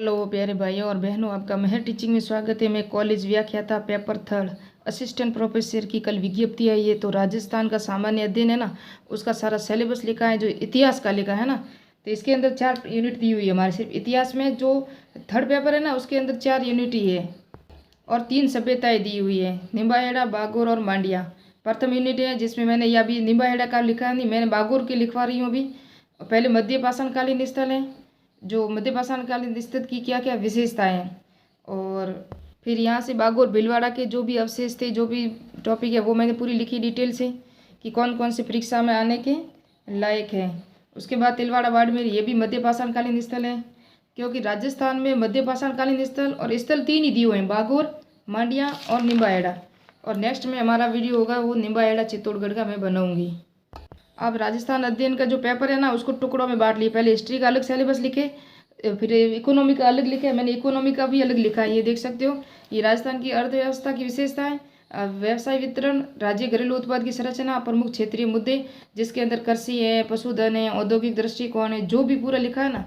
Hello प्यारे भाइयों और बहनों, आपका महर टीचिंग में स्वागत है। मैं कॉलेज व्याख्याता पेपर थर्ड असिस्टेंट प्रोफेसर की कल विज्ञप्ति आई है। तो राजस्थान का सामान्य अध्ययन है ना, उसका सारा सिलेबस लिखा है, जो इतिहास का लिखा है ना। तो इसके अंदर 4 यूनिट दी हुई है हमारे सिर्फ इतिहास में। जो थर्ड पेपर है ना, उसके अंदर 4 यूनिट ही है और 3 सभ्यताएँ दी हुई है, निम्बाहेड़ा, बागोर और मांडिया। प्रथम यूनिट है जिसमें मैंने या अभी निम्बाहेड़ा का लिखा नहीं, मैंने बागोर की लिखवा रही हूँ अभी। पहले मध्य पाषाणकालीन स्थल है, जो मध्य पाषाणकालीन स्थित की क्या क्या विशेषताएं हैं, और फिर यहाँ से बागोर भीलवाड़ा के जो भी अवशेष थे, जो भी टॉपिक है, वो मैंने पूरी लिखी डिटेल से कि कौन कौन से परीक्षा में आने के लायक है। उसके बाद तिलवाड़ा बाड़मेर, ये भी मध्य पाषाणकालीन स्थल है, क्योंकि राजस्थान में मध्य पाषाणकालीन स्थल और स्थल 3 ही दिए हुए हैं, बागोर, मांडिया और निम्बाहेड़ा। और नेक्स्ट में हमारा वीडियो होगा वो निम्बाहेड़ा चित्तौड़गढ़ का मैं बनाऊंगी। अब राजस्थान अध्ययन का जो पेपर है ना, उसको टुकड़ों में बांट लिए। पहले हिस्ट्री का अलग सिलेबस लिखे, फिर इकोनॉमी का अलग लिखे। मैंने इकोनॉमी का भी अलग लिखा है, ये देख सकते हो। ये राजस्थान की अर्थव्यवस्था की विशेषताएं, व्यवसाय वितरण, राज्य घरेलू उत्पाद की संरचना, प्रमुख क्षेत्रीय मुद्दे, जिसके अंदर कृषि है, पशुधन है, औद्योगिक दृष्टिकोण है, जो भी पूरा लिखा है ना,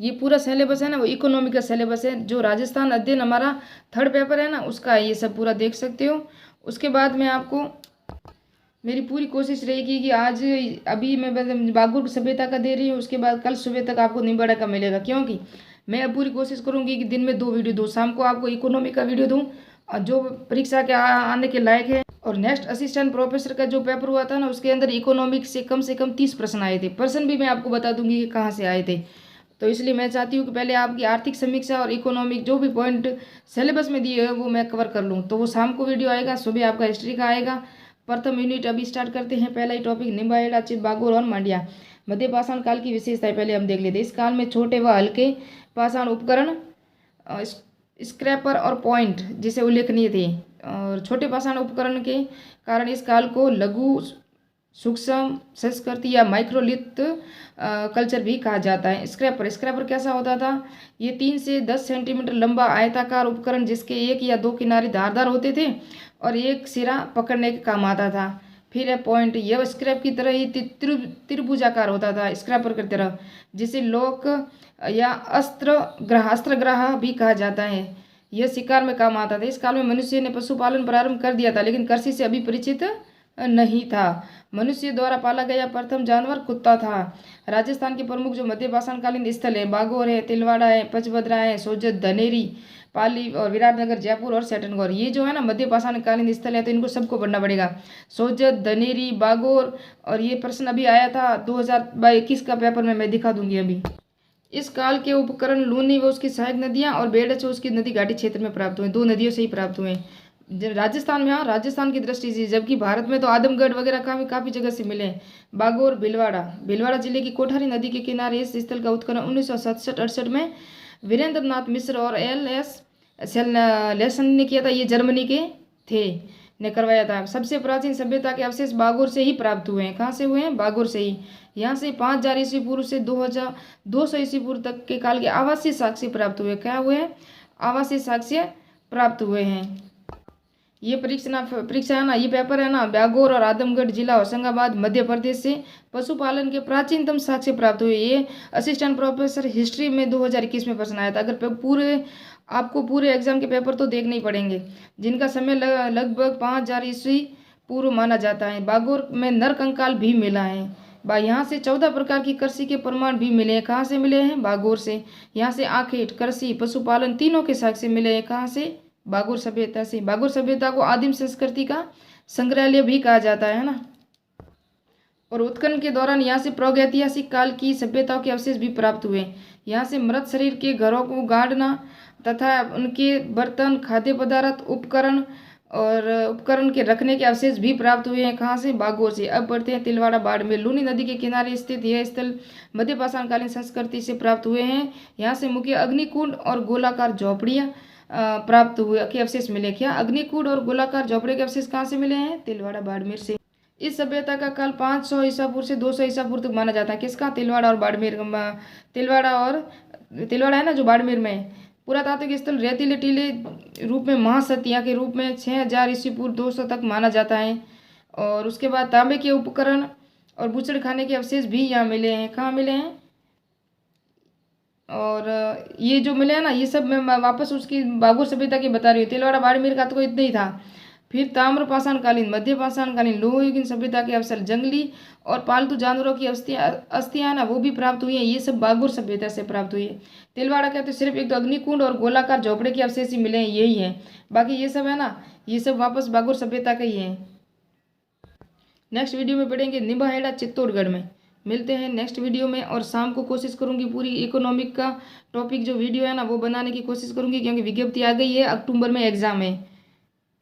ये पूरा सिलेबस है ना, वो इकोनॉमी का सिलेबस है। जो राजस्थान अध्ययन हमारा थर्ड पेपर है ना, उसका ये सब पूरा देख सकते हो। उसके बाद मैं आपको, मेरी पूरी कोशिश रहेगी कि आज अभी मैं बागुर सभ्यता का दे रही हूँ, उसके बाद कल सुबह तक आपको निम्बाड़ा का मिलेगा। क्योंकि मैं अब पूरी कोशिश करूँगी कि दिन में 2 वीडियो दूँ, शाम को आपको इकोनॉमी का वीडियो दूँ जो परीक्षा के आने के लायक है। और नेक्स्ट असिस्टेंट प्रोफेसर का जो पेपर हुआ था ना, उसके अंदर इकोनॉमिक्स से कम 30 प्रश्न आए थे। प्रश्न भी मैं आपको बता दूंगी कि कहाँ से आए थे। तो इसलिए मैं चाहती हूँ कि पहले आपकी आर्थिक समीक्षा और इकोनॉमिक जो भी पॉइंट सिलेबस में दिए हैं वो मैं कवर कर लूँ। तो वो शाम को वीडियो आएगा, सुबह आपका हिस्ट्री का आएगा। प्रथम यूनिट अभी स्टार्ट करते हैं। पहला ही टॉपिक निम्बाहेड़ा, बागोर और मांडिया। मध्य पाषाण काल की विशेषताएं पहले हम देख लेते हैं। इस काल में छोटे व हल्के पाषाण उपकरण, स्क्रैपर और पॉइंट जिसे उल्लेखनीय थे। और छोटे पाषाण उपकरण के कारण इस काल को लघु सूक्ष्म संस्कृति या माइक्रोलिथ कल्चर भी कहा जाता है। स्क्रैपर कैसा होता था? ये 3 से 10 सेंटीमीटर लंबा आयताकार उपकरण, जिसके 1 या 2 किनारे धारदार होते थे और एक सिरा पकड़ने के काम आता था। फिर है पॉइंट, यह स्क्रैप की तरह ही त्रिभुजाकार होता था, स्क्रैपर की तरह, जिसे लोक या अस्त्रग्राह भी कहा जाता है। यह शिकार में काम आता था। इस काल में मनुष्य ने पशुपालन प्रारंभ कर दिया था, लेकिन कृषि से अभी परिचित नहीं था। मनुष्य द्वारा पाला गया प्रथम जानवर कुत्ता था। राजस्थान के प्रमुख जो मध्य पाषाणकालीन स्थल है, बागोर है, तिलवाड़ा है, पचभद्रा है, सोजत, धनेरी, पाली और विराटनगर, जयपुर और सेटनगौर। ये जो है ना मध्य पाषाणकालीन स्थल है, तो इनको सबको पढ़ना पड़ेगा। सोजत, धनेरी, बागोर। और ये प्रश्न अभी आया था 2021 का पेपर में, मैं दिखा दूंगी अभी। इस काल के उपकरण लूनी व उसकी सहायक नदियां और बेडच उसकी नदी घाटी क्षेत्र में प्राप्त हुए। 2 नदियों से ही प्राप्त हुए राजस्थान में। हाँ, राजस्थान की दृष्टि से, जबकि भारत में तो आदमगढ़ वगैरह काफी जगह से मिले। बागोर, भीलवाड़ा जिले की कोठारी नदी के किनारे इस स्थल का उत्खनन 1967-68 में वीरेंद्र नाथ मिश्र और LS लेसन ने किया था। ये जर्मनी के थे, ने करवाया था। सबसे प्राचीन सभ्यता के अवशेष बागोर से ही प्राप्त हुए हैं। कहाँ से हुए हैं? बागोर से ही। यहाँ से 5000 ईस्वी पूर्व से 2200 ईस्वी पूर्व तक के काल के आवासीय साक्ष्य प्राप्त हुए। क्या हुए हैं? आवासीय साक्ष्य प्राप्त हुए हैं। ये परीक्षा है ना, ये पेपर है ना, बागोर और आदमगढ़ जिला होशंगाबाद मध्य प्रदेश से पशुपालन के प्राचीनतम साक्ष्य प्राप्त हुए। ये असिस्टेंट प्रोफेसर हिस्ट्री में 2021 में प्रश्न आया था। अगर आपको पूरे एग्जाम के पेपर तो देखने ही पड़ेंगे, जिनका समय लगभग 5000 ईस्वी पूर्व माना जाता है। बागोर में नर कंकाल भी मिला है। यहाँ से 14 प्रकार की कृषि के प्रमाण भी मिले हैं। कहाँ से मिले हैं? बागोर से। यहाँ से आखेट, कृषि, पशुपालन तीनों के साक्ष्य मिले हैं। कहाँ से? बागुर सभ्यता से। बागुर सभ्यता को आदिम संस्कृति का संग्रहालय भी कहा जाता है ना। और उत्खनन के दौरान यहाँ से प्रागैतिहासिक काल की सभ्यताओं के अवशेष भी प्राप्त हुए। यहाँ से मृत शरीर के घरों को गाड़ना तथा उनके बर्तन, खाद्य पदार्थ, उपकरण के रखने के अवशेष भी प्राप्त हुए हैं। कहाँ से? बागोर से। अब बढ़ते हैं तिलवाड़ा बाड़मेर। लूनी नदी के किनारे स्थित यह स्थल मध्य पाषाणकालीन संस्कृति से प्राप्त हुए हैं। यहाँ से मुख्य अग्निकुंड और गोलाकार झोपड़ियाँ प्राप्त हुए के अवशेष मिले। क्या? अग्निकुंड और गोलाकार झोपड़े के अवशेष कहाँ से मिले हैं? तिलवाड़ा बाड़मेर से। इस सभ्यता का काल 500 ईसा पूर्व से 200 ईसा पूर्व तक माना जाता है। किसका? तिलवाड़ा और बाड़मेर। तिलवाड़ा है ना जो बाड़मेर में। पुरातात्विक स्थल रेतीले टीले रूप में महासतिया के रूप में 6000 ईस्वी पूर्व 200 तक माना जाता है। और उसके बाद तांबे के उपकरण और बूचड़ खाने के अवशेष भी यहाँ मिले हैं। कहाँ मिले हैं? और ये जो मिले हैं ना, ये सब मैं वापस उसकी बागुर सभ्यता की बता रही हूँ। तिलवाड़ा बाड़मेर का तो इतना ही था। फिर ताम्र पाषाण कालीन, मध्य पाषाण कालीन, लोहयुगीन सभ्यता के अवशेष, जंगली और पालतू जानवरों की अस्थियां ना वो भी प्राप्त हुई हैं। ये सब बागुर सभ्यता से प्राप्त हुई है। तिलवाड़ा कहते तो सिर्फ एक तो अग्निकुंड और गोलाकार झोपड़े के अवशेष ही मिले हैं, यही है। बाकी ये सब है ना, ये सब वापस बागुर सभ्यता का ही है। नेक्स्ट वीडियो में पढ़ेंगे निम्बाहेड़ा चित्तौड़गढ़ में। मिलते हैं नेक्स्ट वीडियो में। और शाम को कोशिश करूंगी पूरी इकोनॉमिक का टॉपिक जो वीडियो है ना वो बनाने की कोशिश करूंगी, क्योंकि विज्ञप्ति आ गई है, अक्टूबर में एग्जाम है।